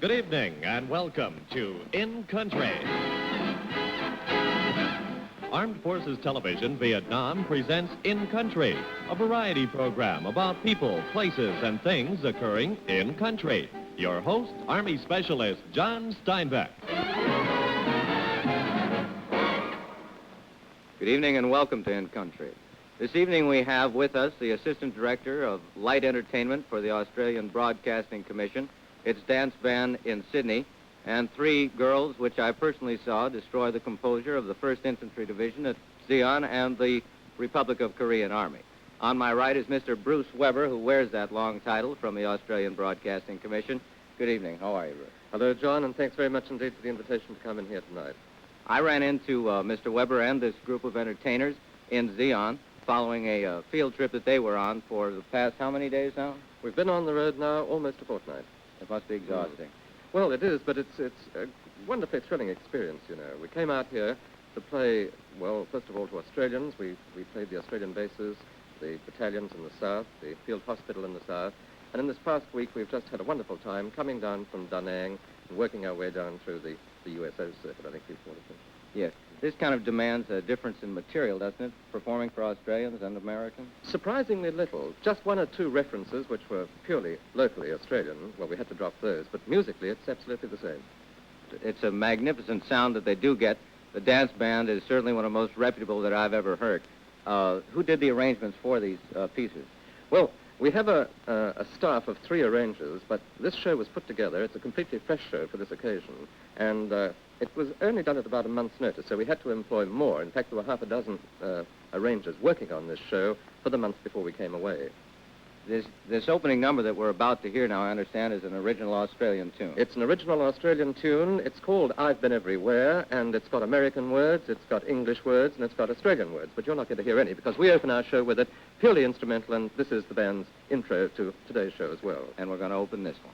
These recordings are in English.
Good evening and welcome to In Country. Armed Forces Television Vietnam presents In Country, a variety program about people, places, and things occurring in country. Your host, Army Specialist John Steinbeck. Good evening and welcome to In Country. This evening we have with us the Assistant Director of Light Entertainment for the Australian Broadcasting Commission, its dance band in Sydney, and three girls which I personally saw destroy the composure of the 1st Infantry Division at Zeehan and the Republic of Korean Army. On my right is Mr. Bruce Weber, who wears that long title from the Australian Broadcasting Commission. Good evening. How are you, Bruce? Hello, John, and thanks very much indeed for the invitation to come in here tonight. I ran into Mr. Weber and this group of entertainers in Zeehan following a field trip that they were on for the past how many days now? We've been on the road now almost a fortnight. It must be exhausting. Well, it is, but it's a wonderfully thrilling experience, you know. We came out here to play, well, first of all, to Australians. We played the Australian bases, the battalions in the south, the field hospital in the south. And in this past week, we've just had a wonderful time coming down from Da Nang and working our way down through the USO circuit, I think you call it. Yes. This kind of demands a difference in material, doesn't it, performing for Australians and Americans? Surprisingly little. Just one or two references which were purely locally Australian. Well, we had to drop those, but musically it's absolutely the same. It's a magnificent sound that they do get. The dance band is certainly one of the most reputable that I've ever heard. Who did the arrangements for these pieces? Well, we have a staff of 3 arrangers, but this show was put together. It's a completely fresh show for this occasion, and it was only done at about a month's notice, so we had to employ more. In fact, there were half a dozen arrangers working on this show for the month before we came away. This opening number that we're about to hear now, I understand, is an original Australian tune. It's an original Australian tune. It's called I've Been Everywhere, and it's got American words, it's got English words, and it's got Australian words. But you're not going to hear any, because we open our show with it, purely instrumental, and this is the band's intro to today's show as well. And we're going to open this one.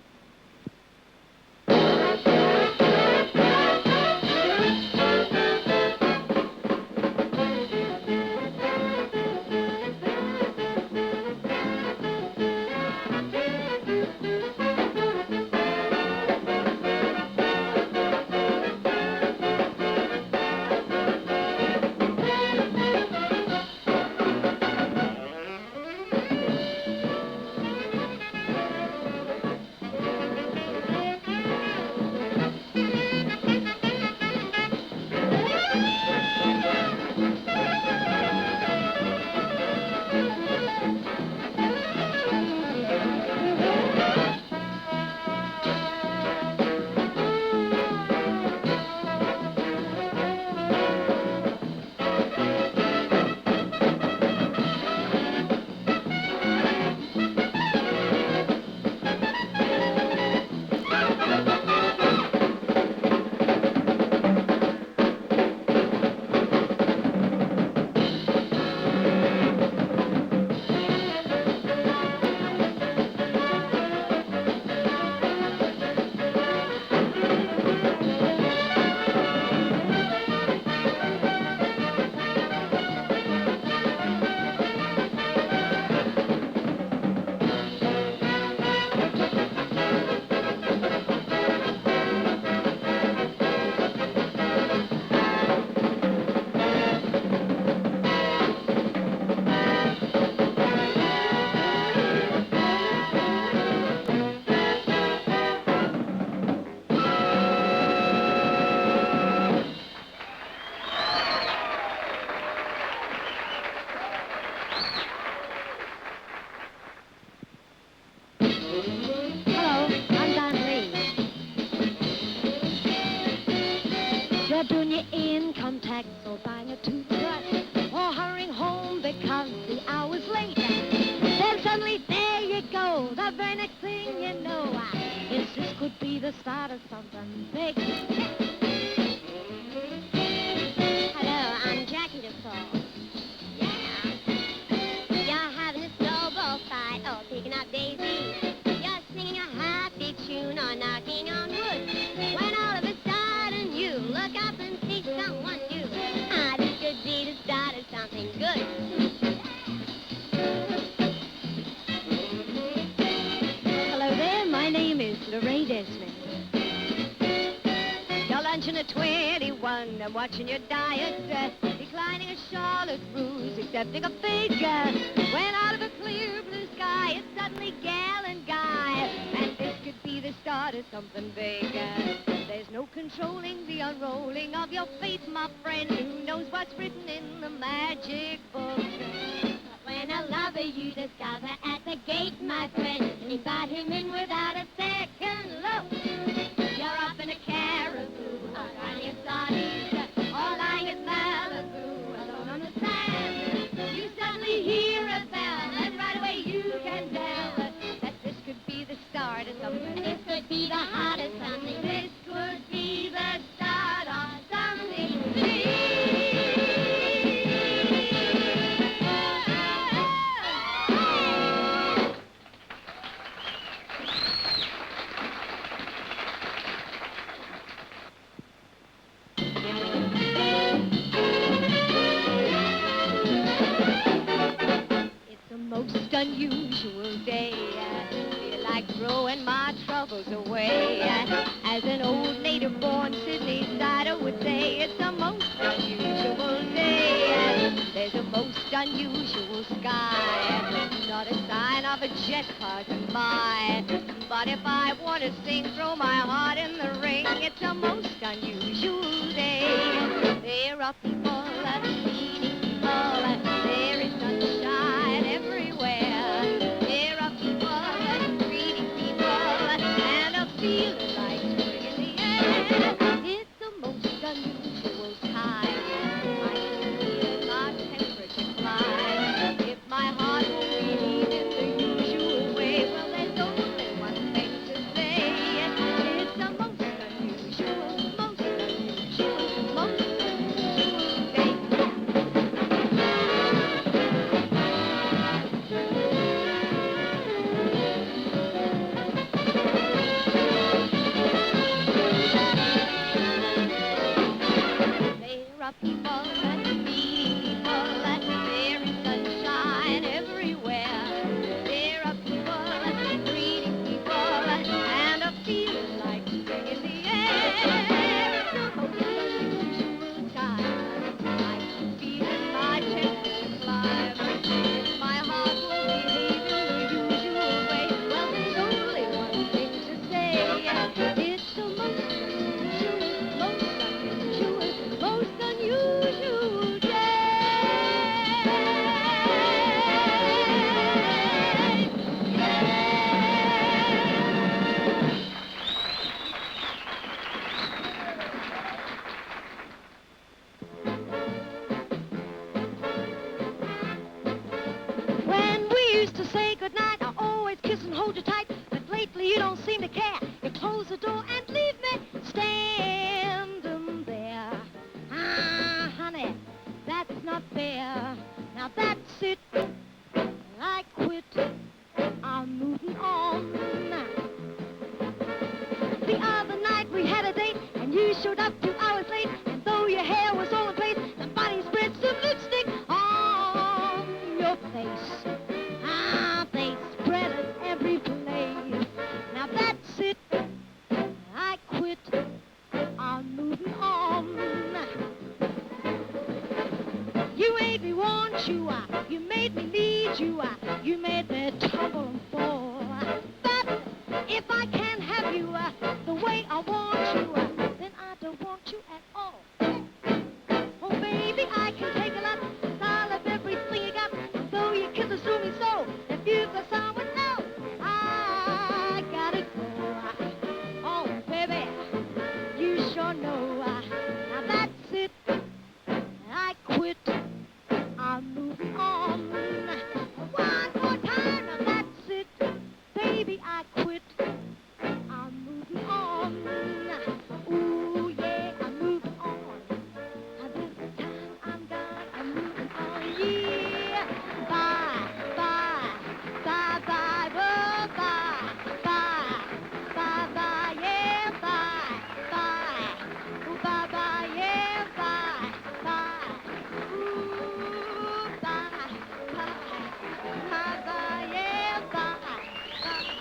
Doing your income tax or buying a toothbrush or hurrying home because the hour's late. Then suddenly there you go, the very next thing you know, this could be the start of something big. Hello, I'm Jackie DeFault. Yeah. You're having a snowball fight or picking up daisies. You're singing a happy tune or knocking on wood. When all of a sudden you look up and see someone new. This could be the start of something good. Hello there, my name is Lorraine Desmond. pushing a 21. I'm watching your diet, declining a Charlotte Russe, accepting a figure. When out of a clear blue sky, it's suddenly gal and guy. And this could be the start of something big. There's no controlling the unrolling of your fate, my friend. Who knows what's written in the magic book? When a lover you discover at the gate, my friend, invite him in without a second look. You're up in a caribou, or riding a sardine, or lying at Malibu, alone on the sand. You suddenly hear a bell, and right away you can tell that this could be the start of something. This could be the heart of something. This could be the start of something big. It's a most unusual day. Feel like throwing my troubles away. As an old native-born Sydney sider would say, it's a most unusual day. There's a most unusual sky. Not a sign of a jet passing by. But if I want to sing, throw my heart in the ring. It's a most unusual day. There are people, meeting people. There is sunshine everywhere. There are people, greeting people, and a feeling like spring in the air. It's a most unusual time. I can feel my temperature climb. If my heart won't beat in the usual way, well, there's only one thing to say. It's a most unusual, most unusual, most unusual day. There are people, meeting people, there is sunshine everywhere. There are people, greeting people, and a feeling like spring in the air. It's a most unusual time. I can feel my temperature climb. If my heart will behave in the usual way, well, there's only one thing to say. It's a most unusual, most unusual, most unusual day. When we used to say goodnight, I always kiss and hold you tight. But lately you don't seem to care. You close the door and leave me standing there. Ah, honey, that's not fair. Now that's it. I quit. I'm moving on. The other night we had a date, and you showed up 2 hours late. And though your hair was all in place, somebody spread some lipstick on your face. Ah, they spread it every place. Now that's it. I quit. I'm moving on. You made me want you. You made me need you. You made me tumble and fall. But if I can't have you the way I want you, then I don't want you at all. Oh, baby, I can take a lot. 'Cause I love everything you got. And though your kisses do me so, if you've got someone else, I gotta go. Oh, baby, you sure know. Now that's it. I quit. I'm moving on. One more time. Now that's it. Baby, I quit. I'm moving on. Ooh, yeah, I'm moving on. This time I'm gone. I'm moving on. Yeah. Bye, bye, bye, bye, bye, bye, bye, bye, bye, yeah, bye, bye. Ooh, bye, bye, yeah, bye, bye. Ooh, bye, bye, bye, bye, yeah, bye, bye.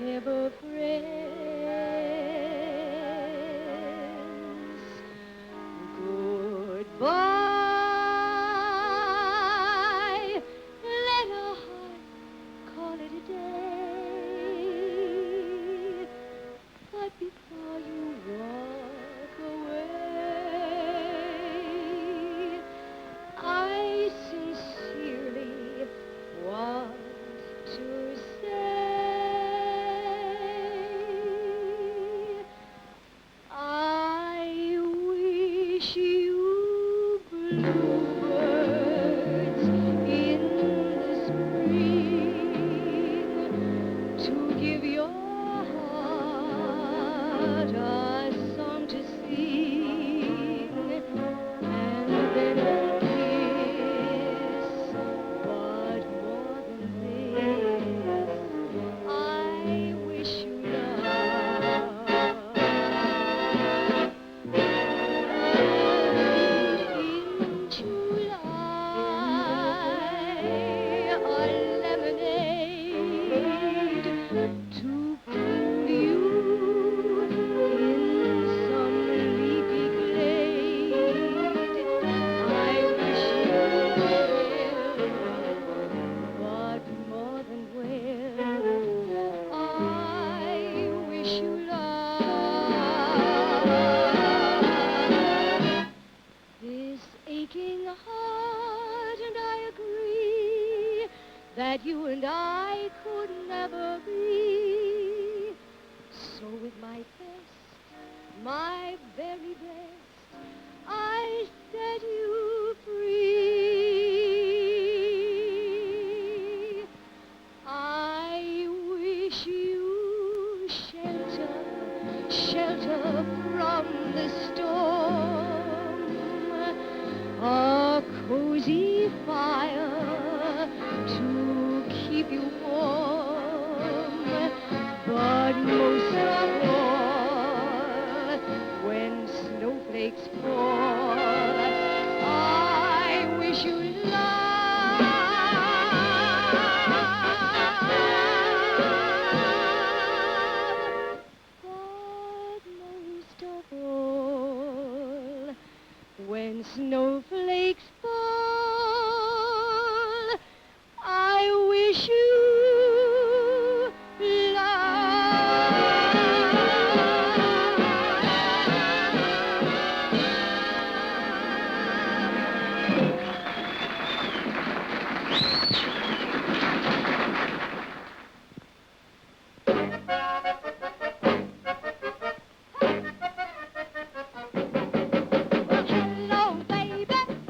ever friends. Goodbye, let a heart call it a day. But before you walk away, I sincerely want to say I wish you bluebirds in the spring to give your heart a song to sing, and then a kiss. But more than this, I wish you love. In July, a lemonade to cool you in some leafy glade. I wish you well, but more than well, I wish you love. This aching heart and I agree that you and I could never be. So with my best, my very best, I set you free. I wish you shelter, shelter from the storm, a cozy fire to keep you warm, but most of all, when snowflakes fall, I wish you love. But most of all, when snowflakes fall, I wish you hello, baby.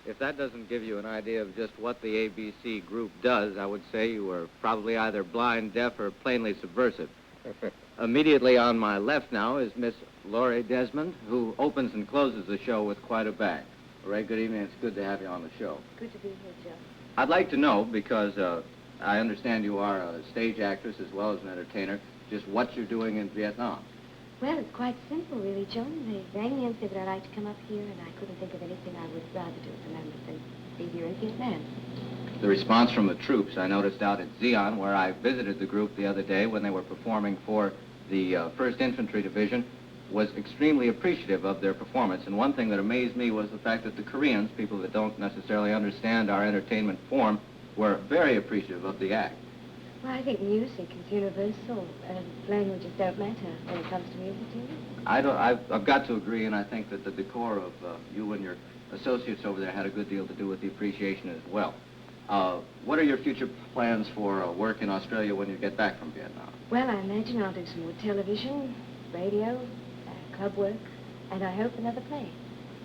If that doesn't give you an idea of just what the ABC group does, I would say you were probably either blind, deaf, or plainly subversive. Immediately on my left now is Miss Laurie Desmond, who opens and closes the show with quite a bang. Ray, good evening. It's good to have you on the show. Good to be here, Joe. I'd like to know, because I understand you are a stage actress as well as an entertainer, just what you're doing in Vietnam. Well, it's quite simple, really, John. They rang me and said that I'd like to come up here, and I couldn't think of anything I would rather do at the moment than be here in Vietnam. The response from the troops I noticed out at Zion, where I visited the group the other day when they were performing for the 1st Infantry Division, was extremely appreciative of their performance. And one thing that amazed me was the fact that the Koreans, people that don't necessarily understand our entertainment form, were very appreciative of the act. Well, I think music is universal. Languages don't matter when it comes to music, do you? I've got to agree, and I think that the decor of you and your associates over there had a good deal to do with the appreciation as well. What are your future plans for work in Australia when you get back from Vietnam? Well, I imagine I'll do some more television, radio, club work, and I hope another play.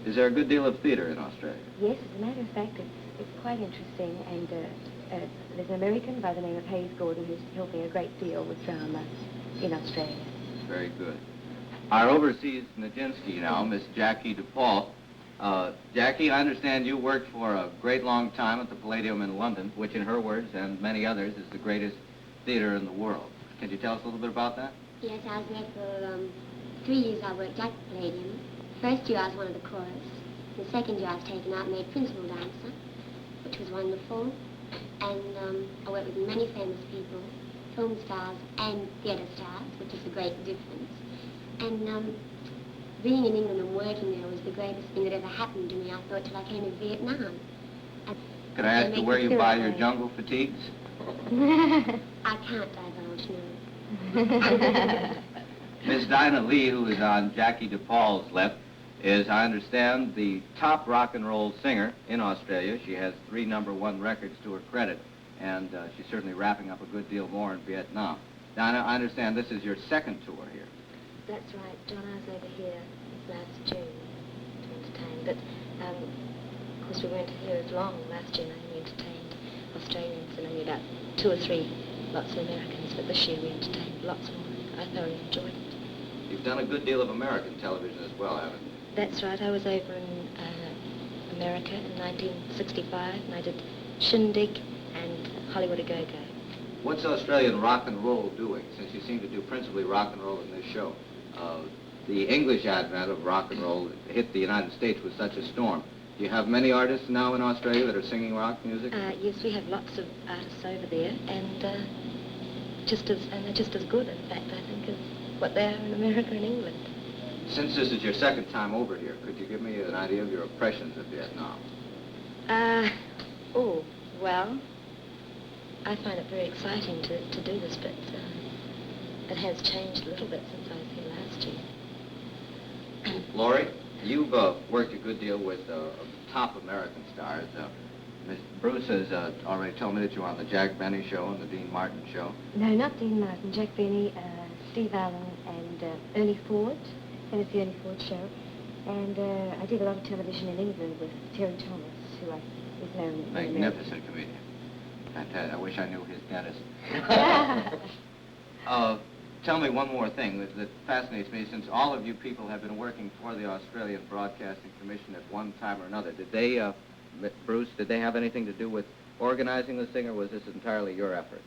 Is there a good deal of theater in Australia? Yes, as a matter of fact, it's quite interesting, and there's an American by the name of Hayes Gordon who's helping a great deal with drama in Australia. Very good. Our overseas Nijinsky now, Miss Jackie DePaul. Jackie, I understand you worked for a great long time at the Palladium in London, which in her words and many others is the greatest theater in the world. Can you tell us a little bit about that? Yes, I was there for 3 years. I worked at the Palladium. First year I was one of the chorus. The second year I was taken out and made principal dancer, which was wonderful. And I worked with many famous people, film stars and theatre stars, which is a great difference. And being in England and working there was the greatest thing that ever happened to me, I thought, till I came to Vietnam. Could I ask you where you buy your jungle fatigues? I can't divulge, no. Miss Dinah Lee, who is on Jackie DePaul's left, is, I understand, the top rock and roll singer in Australia. She has 3 #1 records to her credit, and she's certainly wrapping up a good deal more in Vietnam. Dinah, I understand this is your second tour here. That's right, John. I was over here last June to entertain, but of course we weren't here as long. Last June I only entertained Australians and only about 2 or 3 lots of Americans, but this year we entertained lots more. I thoroughly enjoyed it. You've done a good deal of American television as well, haven't you? That's right. I was over in America in 1965, and I did Shindig and Hollywood A Go-Go. What's Australian rock and roll doing, since you seem to do principally rock and roll in this show? The English advent of rock and roll hit the United States with such a storm. Do you have many artists now in Australia that are singing rock music? Yes, we have lots of artists over there, and they're just as good, in fact, I think, as what they are in America and England. Since this is your second time over here, could you give me an idea of your impressions of Vietnam? Well, I find it very exciting to do this, but it has changed a little bit since I was here last year. Laurie, you've worked a good deal with top American stars. Miss Bruce has already told me that you were on the Jack Benny show and the Dean Martin show. No, not Dean Martin, Jack Benny, Steve Allen, and Ernie Ford. Tennessee Ernie Ford show. And I did a lot of television in England with Terry Thomas, who is known in America. Magnificent comedian. Fantastic. I wish I knew his dentist. Tell me one more thing that fascinates me. Since all of you people have been working for the Australian Broadcasting Commission at one time or another, did they, Bruce, did they have anything to do with organizing this thing, or was this entirely your effort?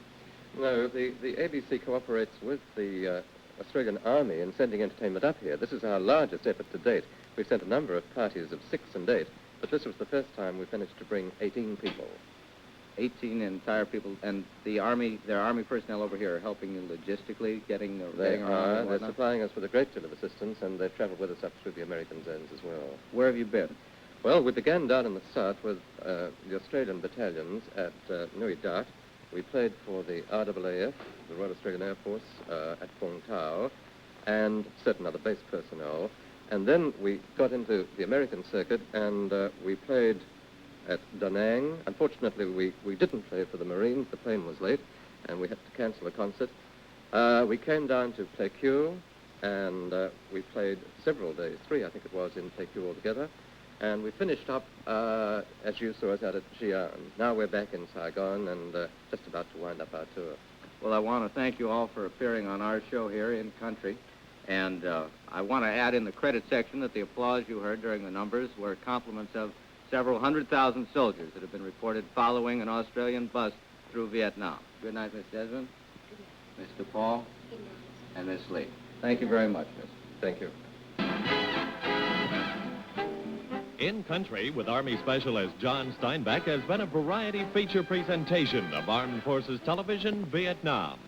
No, the ABC cooperates with the Australian Army in sending entertainment up here. This is our largest effort to date. We've sent a number of parties of 6 and 8, but this was the first time we managed to bring 18 people. 18 entire people, and their army personnel over here are helping you logistically, getting around They and are. They're whatnot? supplying us with a great deal of assistance, and they've traveled with us up through the American zones as well. Where have you been? Well, we began down in the south with the Australian battalions at Nui Dat. We played for the RAAF, the Royal Australian Air Force, at Fong Tau, and certain other base personnel. And then we got into the American circuit, and we played at Da Nang. Unfortunately, we didn't play for the Marines. The plane was late, and we had to cancel the concert. We came down to Pleiku, and we played several days, 3 I think it was, in Pleiku altogether. And we finished up, as you saw us, out at Xi'an. Now we're back in Saigon and just about to wind up our tour. Well, I want to thank you all for appearing on our show here in country. And I want to add in the credit section that the applause you heard during the numbers were compliments of several 100,000 soldiers that have been reported following an Australian bus through Vietnam. Good night, Miss Desmond. Mr. Paul. And Miss Lee. Thank you very much, Miss. Thank you. In Country with Army Specialist John Steinbeck has been a variety feature presentation of Armed Forces Television, Vietnam.